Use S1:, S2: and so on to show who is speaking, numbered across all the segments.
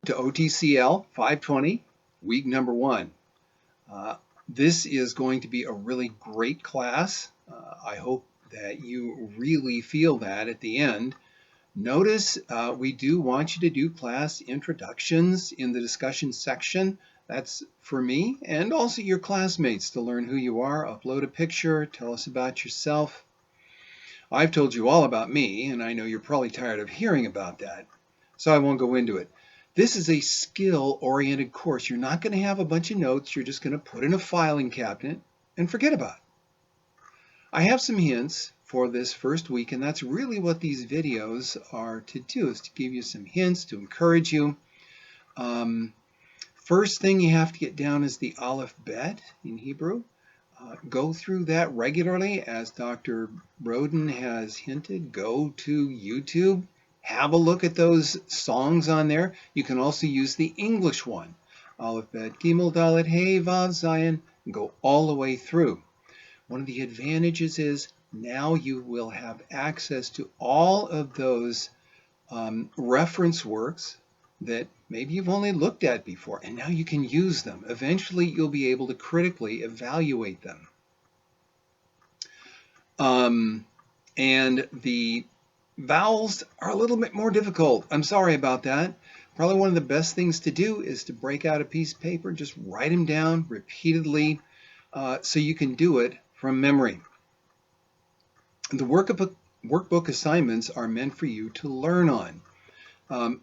S1: to OTCL 520, week number 1. This is going to be a really great class. I hope that you really feel that at the end. Notice we do want you to do class introductions in the discussion section. That's for me and also your classmates to learn who you are. Upload a picture, tell us about yourself. I've told you all about me, and I know you're probably tired of hearing about that, so I won't go into it. This is a skill-oriented course. You're not going to have a bunch of notes. You're just going to put in a filing cabinet and forget about it. I have some hints for this first week, and that's really what these videos are to do, is to give you some hints, to encourage you. First thing you have to get down is the Aleph Bet in Hebrew. Go through that regularly, as Dr. Roden has hinted. Go to YouTube. Have a look at those songs on there. You can also use the English one. Aleph, Bet, Gimel, Dalet, Hey, Vav, Zayin, and go all the way through. One of the advantages is now you will have access to all of those reference works that maybe you've only looked at before, and now you can use them. Eventually, you'll be able to critically evaluate them. And the vowels are a little bit more difficult. I'm sorry about that. Probably one of the best things to do is to break out a piece of paper and just write them down repeatedly so you can do it from memory. The workbook assignments are meant for you to learn on.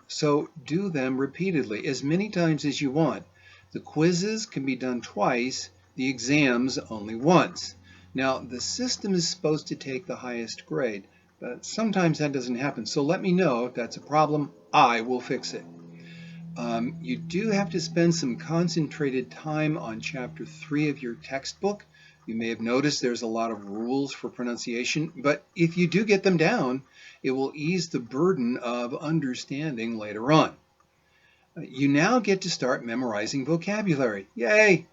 S1: So do them repeatedly, as many times as you want. The quizzes can be done twice, the exams only once. Now, the system is supposed to take the highest grade, but sometimes that doesn't happen. So let me know if that's a problem. I will fix it. You do have to spend some concentrated time on Chapter 3 of your textbook. You may have noticed there's a lot of rules for pronunciation, but if you do get them down, it will ease the burden of understanding later on. You now get to start memorizing vocabulary. Yay!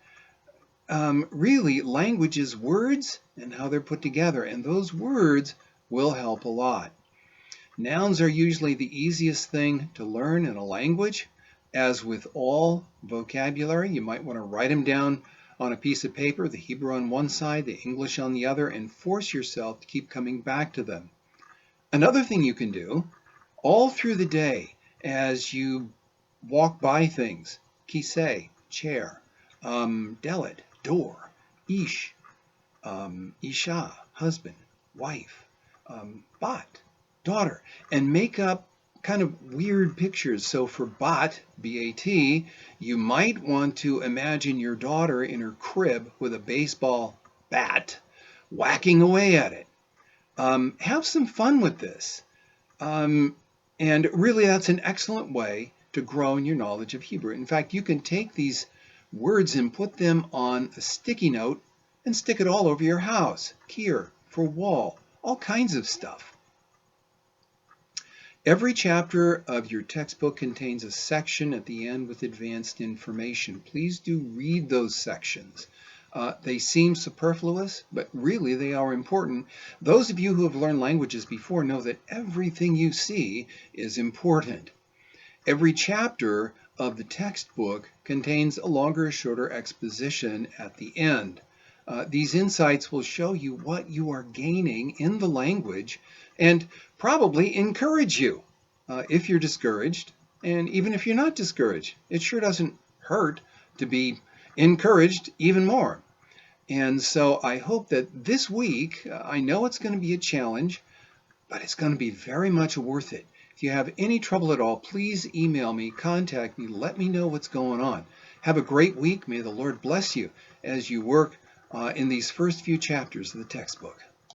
S1: Really, language is words and how they're put together, and those words will help a lot. Nouns are usually the easiest thing to learn in a language. As with all vocabulary, you might want to write them down on a piece of paper, the Hebrew on one side, the English on the other, and force yourself to keep coming back to them. Another thing you can do all through the day as you walk by things, kiseh, chair, delet, door, ish, isha, husband, wife, bat, daughter, and make up kind of weird pictures. So for bat, B-A-T, you might want to imagine your daughter in her crib with a baseball bat whacking away at it. Have some fun with this. And really, that's an excellent way to grow in your knowledge of Hebrew. In fact, you can take these words and put them on a sticky note and stick it all over your house. Kier, for wall, all kinds of stuff. Every chapter of your textbook contains a section at the end with advanced information. Please do read those sections. They seem superfluous, but really they are important. Those of you who have learned languages before know that everything you see is important. Every chapter of the textbook contains a longer or shorter exposition at the end. These insights will show you what you are gaining in the language and probably encourage you if you're discouraged. And even if you're not discouraged, it sure doesn't hurt to be encouraged even more. And so I hope that this week, I know it's going to be a challenge, but it's going to be very much worth it. If you have any trouble at all, please email me, contact me, let me know what's going on. Have a great week. May the Lord bless you as you work in these first few chapters of the textbook.